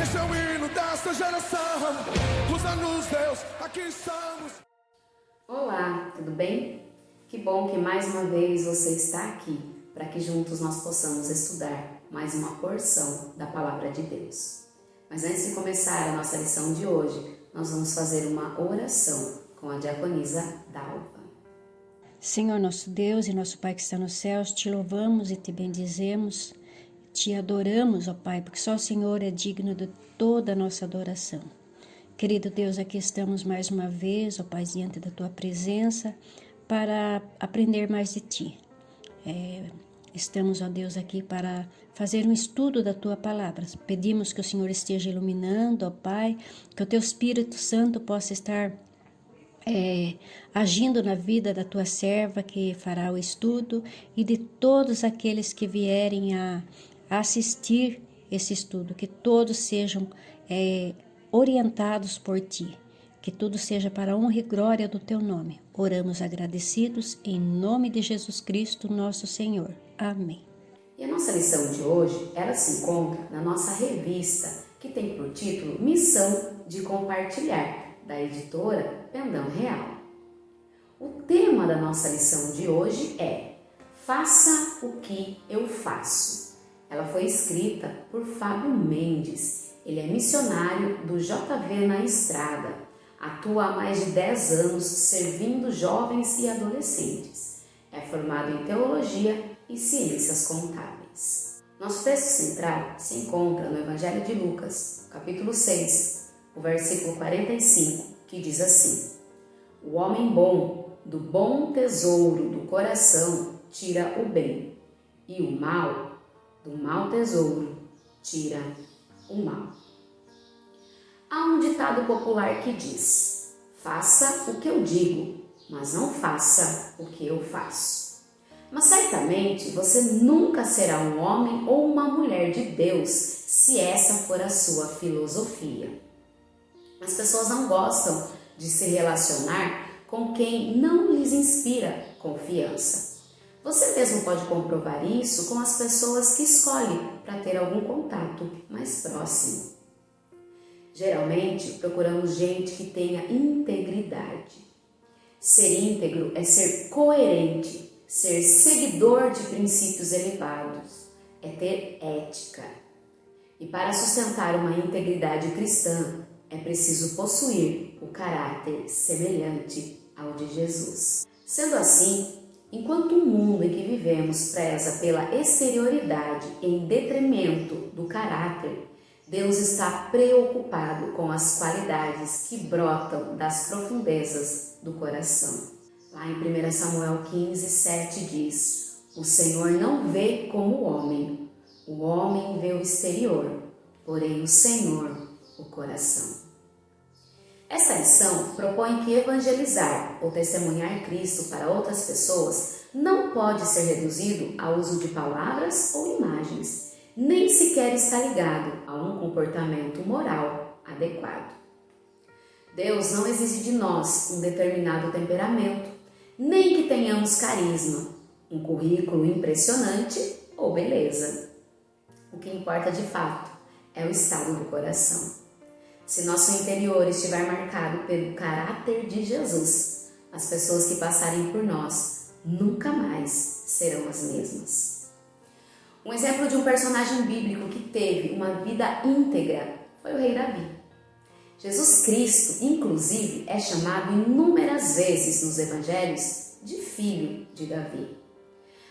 Esse é o hino desta geração. Usa-nos, Deus, aqui estamos. Olá, tudo bem? Que bom que mais uma vez você está aqui para que juntos nós possamos estudar mais uma porção da Palavra de Deus. Mas antes de começar a nossa lição de hoje, nós vamos fazer uma oração com a diaconisa Dalva. Senhor nosso Deus e nosso Pai que está nos céus, te louvamos e te bendizemos, te adoramos, ó Pai, porque só o Senhor é digno de toda a nossa adoração. Querido Deus, aqui estamos mais uma vez, ó Pai, diante da Tua presença, para aprender mais de Ti. Estamos, ó Deus, aqui para fazer um estudo da Tua Palavra. Pedimos que o Senhor esteja iluminando, ó Pai, que o Teu Espírito Santo possa estar agindo na vida da Tua serva que fará o estudo e de todos aqueles que vierem a assistir esse estudo, que todos sejam orientados por Ti, que tudo seja para a honra e glória do Teu nome. Oramos agradecidos em nome de Jesus Cristo, nosso Senhor. Amém. E a nossa lição de hoje, ela se encontra na nossa revista, que tem por título Missão de Compartilhar, da editora Pendão Real. O tema da nossa lição de hoje é Faça o que eu faço. Ela foi escrita por Fábio Mendes. Ele é missionário do JV na Estrada. Atua há mais de 10 anos servindo jovens e adolescentes. É formado em Teologia e Ciências Contábeis. Nosso texto central se encontra no Evangelho de Lucas, capítulo 6, o versículo 45, que diz assim: O homem bom, do bom tesouro do coração, tira o bem, e o mal, do mau tesouro, tira o mal. Há um ditado popular que diz: faça o que eu digo, mas não faça o que eu faço. Mas certamente você nunca será um homem ou uma mulher de Deus se essa for a sua filosofia. As pessoas não gostam de se relacionar com quem não lhes inspira confiança. Você mesmo pode comprovar isso com as pessoas que escolhe para ter algum contato mais próximo. Geralmente, procuramos gente que tenha integridade. Ser íntegro é ser coerente, ser seguidor de princípios elevados, é ter ética. E para sustentar uma integridade cristã, é preciso possuir o caráter semelhante ao de Jesus. Sendo assim, enquanto o mundo em que vivemos preza pela exterioridade em detrimento do caráter, Deus está preocupado com as qualidades que brotam das profundezas do coração. Lá em 1 Samuel 15, 7 diz: O Senhor não vê como o homem vê o exterior, porém o Senhor o coração. Esta lição propõe que evangelizar ou testemunhar Cristo para outras pessoas não pode ser reduzido ao uso de palavras ou imagens, nem sequer está ligado a um comportamento moral adequado. Deus não exige de nós um determinado temperamento, nem que tenhamos carisma, um currículo impressionante ou beleza. O que importa de fato é o estado do coração. Se nosso interior estiver marcado pelo caráter de Jesus, as pessoas que passarem por nós nunca mais serão as mesmas. Um exemplo de um personagem bíblico que teve uma vida íntegra foi o rei Davi. Jesus Cristo, inclusive, é chamado inúmeras vezes nos evangelhos de filho de Davi.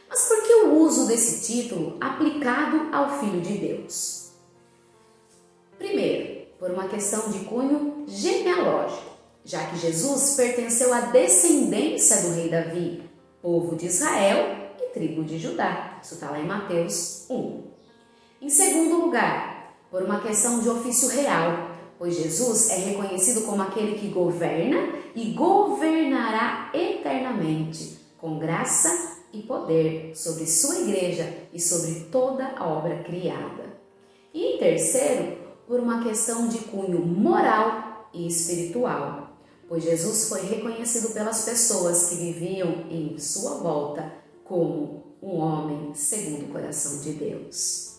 Mas por que o uso desse título aplicado ao Filho de Deus? Primeiro, por uma questão de cunho genealógico, já que Jesus pertenceu à descendência do rei Davi, povo de Israel e tribo de Judá. Isso está lá em Mateus 1. Em segundo lugar, por uma questão de ofício real, pois Jesus é reconhecido como aquele que governa e governará eternamente, com graça e poder sobre sua igreja e sobre toda a obra criada. E em terceiro, por uma questão de cunho moral e espiritual, pois Jesus foi reconhecido pelas pessoas que viviam em sua volta como um homem segundo o coração de Deus.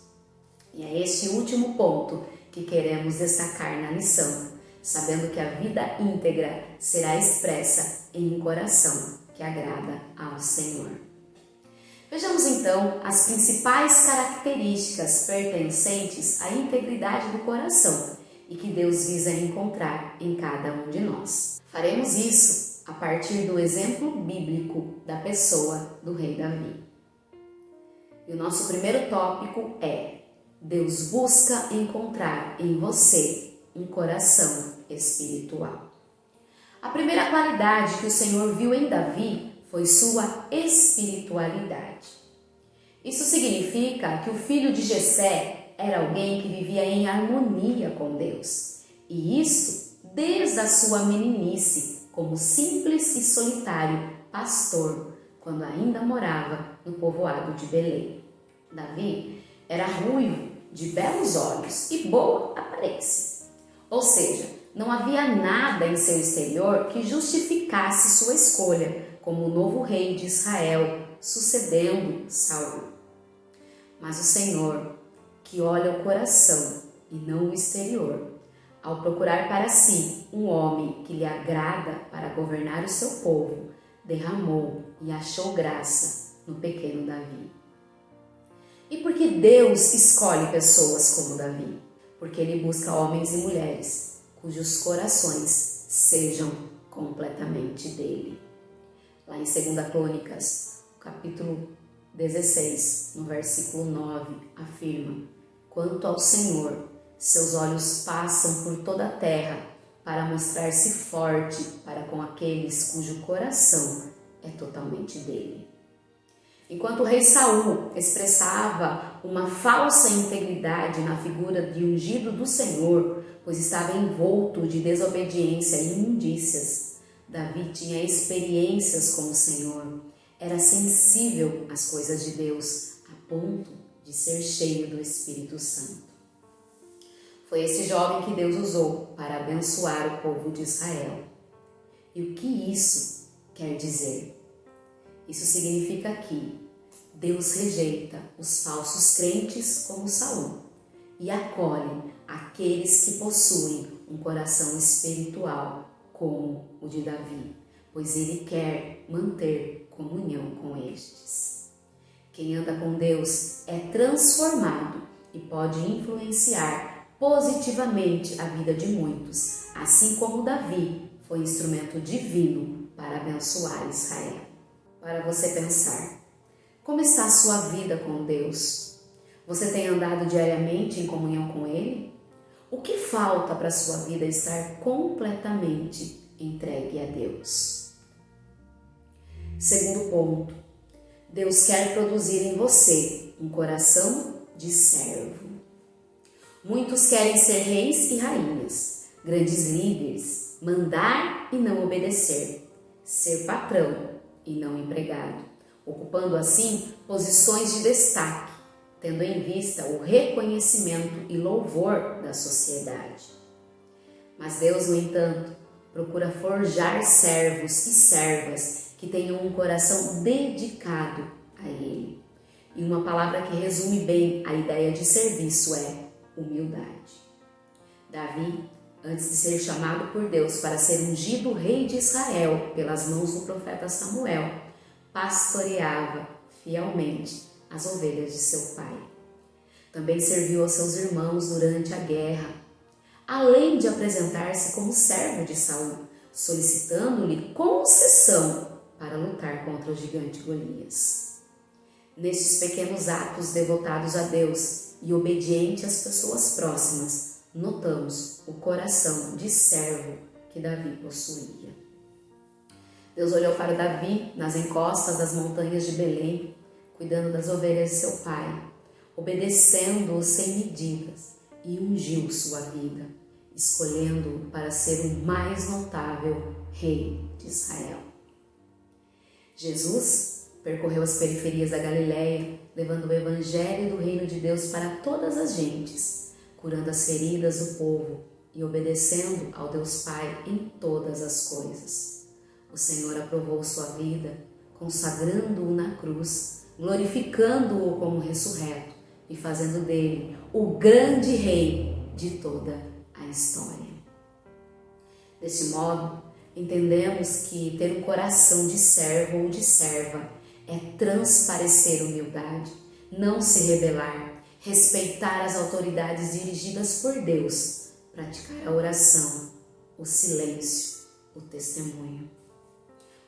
E é este último ponto que queremos destacar na lição, sabendo que a vida íntegra será expressa em um coração que agrada ao Senhor. Vejamos então as principais características pertencentes à integridade do coração e que Deus visa encontrar em cada um de nós. Faremos isso a partir do exemplo bíblico da pessoa do rei Davi. E o nosso primeiro tópico é: Deus busca encontrar em você um coração espiritual. A primeira qualidade que o Senhor viu em Davi foi sua espiritualidade. Isso significa que o filho de Jessé era alguém que vivia em harmonia com Deus. E isso desde a sua meninice, como simples e solitário pastor, quando ainda morava no povoado de Belém. Davi era ruivo, de belos olhos e boa aparência. Ou seja, não havia nada em seu exterior que justificasse sua escolha como o novo rei de Israel, sucedendo Saul. Mas o Senhor, que olha o coração e não o exterior, ao procurar para si um homem que lhe agrada para governar o seu povo, derramou e achou graça no pequeno Davi. E por que Deus escolhe pessoas como Davi? Porque Ele busca homens e mulheres cujos corações sejam completamente dele. Lá em 2 Crônicas, capítulo 16, no versículo 9, afirma: quanto ao Senhor, seus olhos passam por toda a terra para mostrar-se forte para com aqueles cujo coração é totalmente dele. Enquanto o rei Saul expressava uma falsa integridade na figura de ungido do Senhor, pois estava envolto de desobediência e imundícias, Davi tinha experiências com o Senhor, era sensível às coisas de Deus, a ponto de ser cheio do Espírito Santo. Foi esse jovem que Deus usou para abençoar o povo de Israel. E o que isso quer dizer? Isso significa que Deus rejeita os falsos crentes como Saul e acolhe aqueles que possuem um coração espiritual como o de Davi, pois Ele quer manter comunhão com estes. Quem anda com Deus é transformado e pode influenciar positivamente a vida de muitos, assim como Davi foi instrumento divino para abençoar Israel. Para você pensar, como está a sua vida com Deus? Você tem andado diariamente em comunhão com Ele? O que falta para a sua vida estar completamente entregue a Deus? Segundo ponto, Deus quer produzir em você um coração de servo. Muitos querem ser reis e rainhas, grandes líderes, mandar e não obedecer, ser patrão e não empregado, ocupando assim posições de destaque, tendo em vista o reconhecimento e louvor da sociedade. Mas Deus, no entanto, procura forjar servos e servas que tenham um coração dedicado a Ele. E uma palavra que resume bem a ideia de serviço é humildade. Davi, antes de ser chamado por Deus para ser ungido rei de Israel pelas mãos do profeta Samuel, pastoreava fielmente as ovelhas de seu pai. Também serviu aos seus irmãos durante a guerra, além de apresentar-se como servo de Saul, solicitando-lhe concessão para lutar contra o gigante Golias. Nestes pequenos atos devotados a Deus e obediente às pessoas próximas, notamos o coração de servo que Davi possuía. Deus olhou para Davi nas encostas das montanhas de Belém, cuidando das ovelhas de seu pai, obedecendo-o sem medidas, e ungiu sua vida, escolhendo-o para ser o mais notável rei de Israel. Jesus percorreu as periferias da Galileia, levando o evangelho do reino de Deus para todas as gentes, curando as feridas do povo e obedecendo ao Deus Pai em todas as coisas. O Senhor aprovou sua vida, consagrando-o na cruz, glorificando-o como ressurreto e fazendo dele o grande rei de toda a história. Desse modo, entendemos que ter um coração de servo ou de serva é transparecer humildade, não se rebelar, respeitar as autoridades dirigidas por Deus, praticar a oração, o silêncio, o testemunho.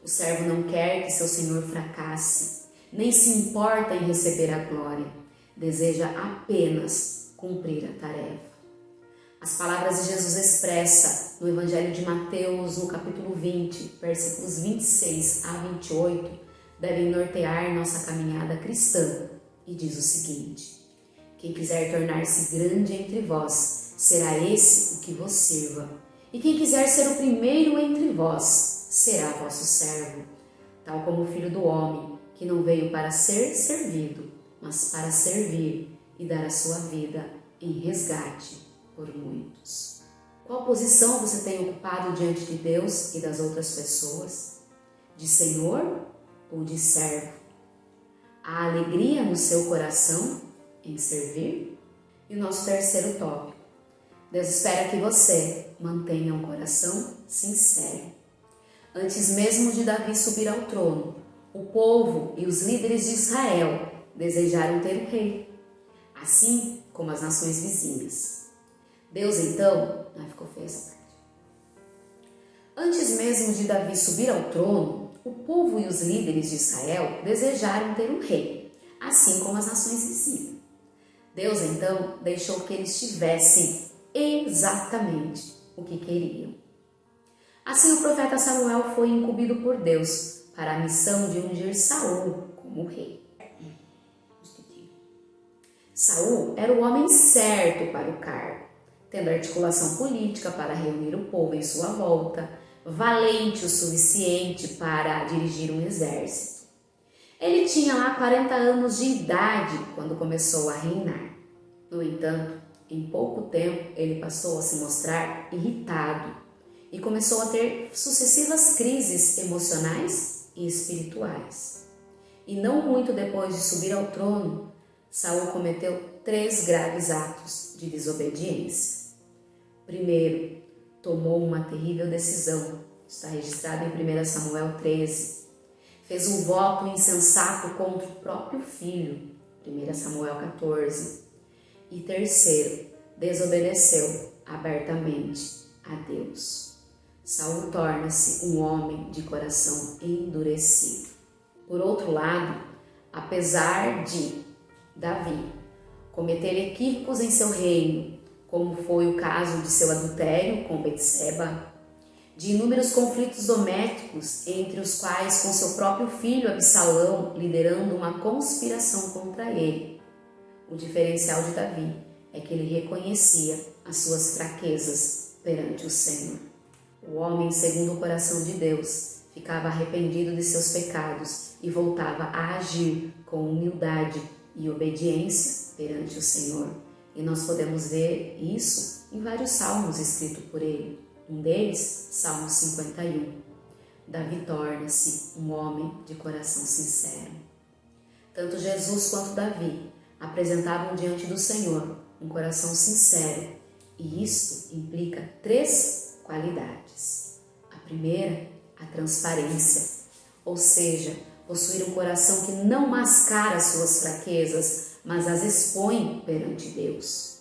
O servo não quer que seu senhor fracasse, nem se importa em receber a glória, deseja apenas cumprir a tarefa. As palavras de Jesus expressa no Evangelho de Mateus, no capítulo 20, versículos 26 a 28, devem nortear nossa caminhada cristã e diz o seguinte: quem quiser tornar-se grande entre vós, será esse o que vos sirva. E quem quiser ser o primeiro entre vós, será vosso servo. Tal como o Filho do Homem, que não veio para ser servido, mas para servir e dar a sua vida em resgate por muitos. Qual posição você tem ocupado diante de Deus e das outras pessoas? De Senhor ou de servo? Há alegria no seu coração em servir? E o nosso terceiro tópico: Deus espera que você mantenha um coração sincero. Antes mesmo de Davi subir ao trono, o povo e os líderes de Israel desejaram ter um rei, assim como as nações vizinhas. Deus então, ficou feia essa parte. Antes mesmo de Davi subir ao trono, o povo e os líderes de Israel desejaram ter um rei, assim como as nações vizinhas. Deus então deixou que eles tivessem exatamente o que queriam. Assim o profeta Samuel foi incumbido por Deus para a missão de ungir Saul como rei. Saul era o homem certo para o cargo, tendo articulação política para reunir o povo em sua volta, valente o suficiente para dirigir um exército. Ele tinha lá 40 anos de idade quando começou a reinar. No entanto, em pouco tempo ele passou a se mostrar irritado e começou a ter sucessivas crises emocionais e espirituais. E não muito depois de subir ao trono, Saul cometeu 3 graves atos de desobediência. Primeiro, tomou uma terrível decisão, está registrado em 1 Samuel 13. Fez um voto insensato contra o próprio filho, 1 Samuel 14. E terceiro, desobedeceu abertamente a Deus. Saul torna-se um homem de coração endurecido. Por outro lado, apesar de Davi cometer equívocos em seu reino, como foi o caso de seu adultério com Betseba, de inúmeros conflitos domésticos, entre os quais com seu próprio filho Absalão liderando uma conspiração contra ele, o diferencial de Davi é que ele reconhecia as suas fraquezas perante o Senhor. O homem, segundo o coração de Deus, ficava arrependido de seus pecados e voltava a agir com humildade e obediência perante o Senhor. E nós podemos ver isso em vários salmos escritos por ele. Um deles, Salmo 51. Davi torna-se um homem de coração sincero. Tanto Jesus quanto Davi apresentavam diante do Senhor um coração sincero, e isto implica 3 qualidades. A primeira, a transparência, ou seja, possuir um coração que não mascara as suas fraquezas, mas as expõe perante Deus.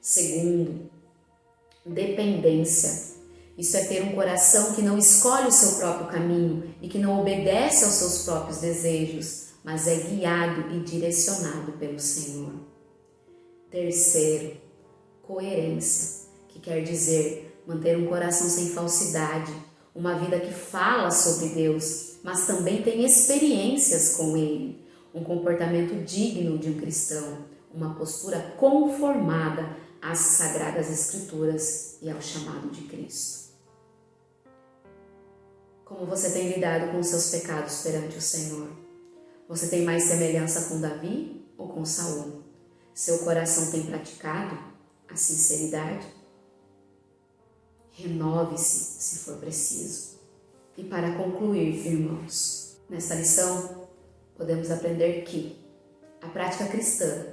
Segundo, dependência. Isso é ter um coração que não escolhe o seu próprio caminho e que não obedece aos seus próprios desejos, mas é guiado e direcionado pelo Senhor. Terceiro, coerência, que quer dizer manter um coração sem falsidade, uma vida que fala sobre Deus, mas também tem experiências com Ele, um comportamento digno de um cristão, uma postura conformada às Sagradas Escrituras e ao chamado de Cristo. Como você tem lidado com os seus pecados perante o Senhor? Você tem mais semelhança com Davi ou com Saul? Seu coração tem praticado a sinceridade? Renove-se se for preciso. E para concluir, irmãos, nesta lição podemos aprender que a prática cristã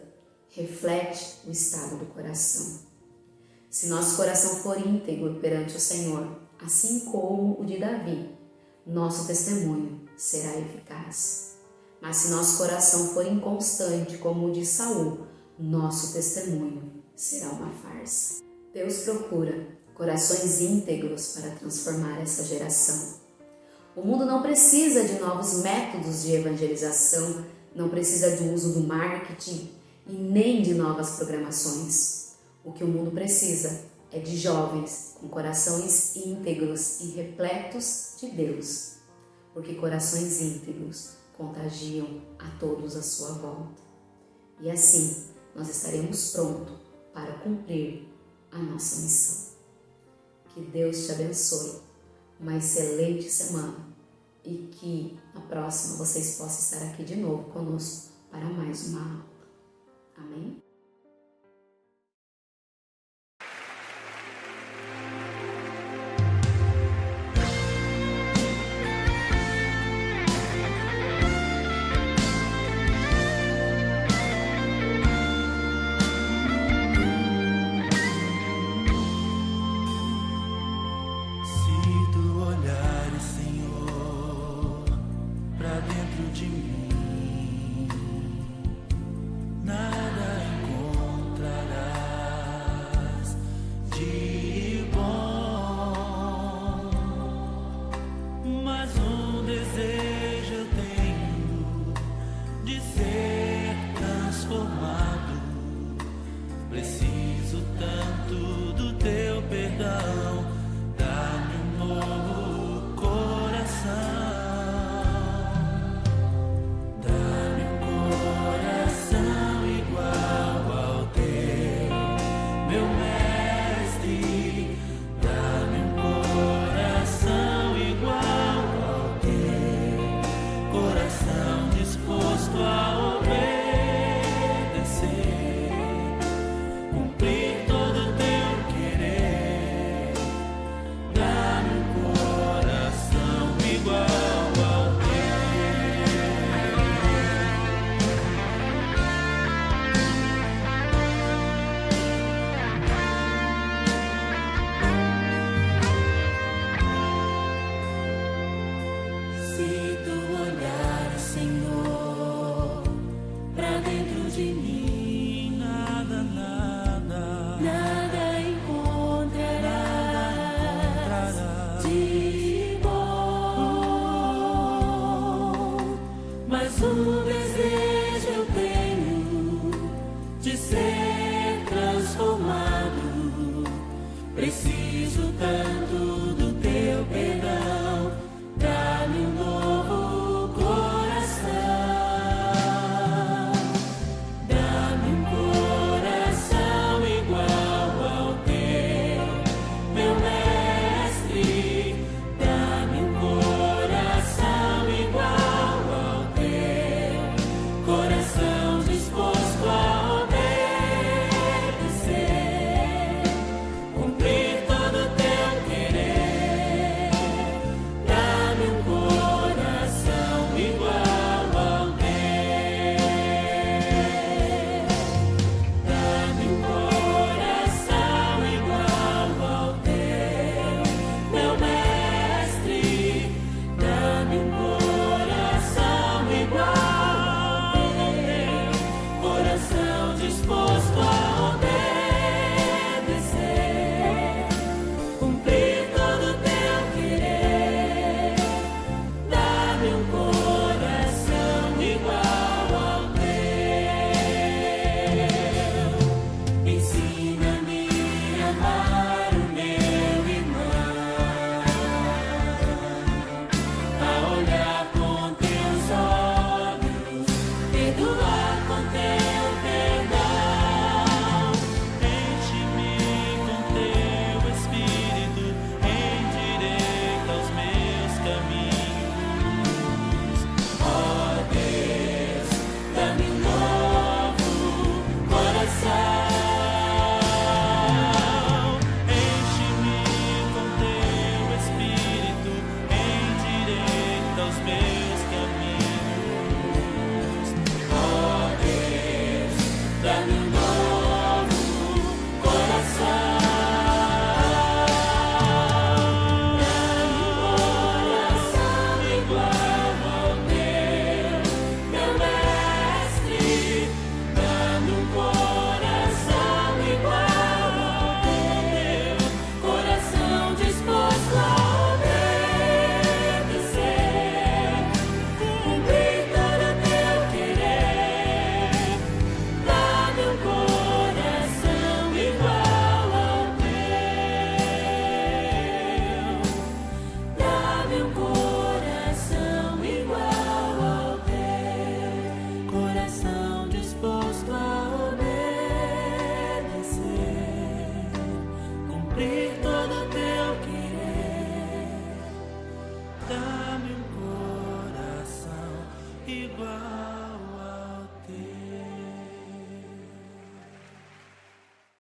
reflete o estado do coração. Se nosso coração for íntegro perante o Senhor, assim como o de Davi, nosso testemunho será eficaz. Mas se nosso coração for inconstante como o de Saul, nosso testemunho será uma farsa. Deus procura corações íntegros para transformar essa geração. O mundo não precisa de novos métodos de evangelização, não precisa do uso do marketing e nem de novas programações. O que o mundo precisa é de jovens com corações íntegros e repletos de Deus, porque corações íntegros contagiam a todos à sua volta. E assim nós estaremos prontos para cumprir a nossa missão. Que Deus te abençoe, uma excelente semana e que na próxima vocês possam estar aqui de novo conosco para mais uma aula. Amém? Preciso tanto do teu perdão, dá-me um novo coração, dá-me um coração igual ao teu, meu mestre, dá-me um coração igual ao teu, coração disposto a obedecer. Mas um desejo eu tenho de ser transformado. Preciso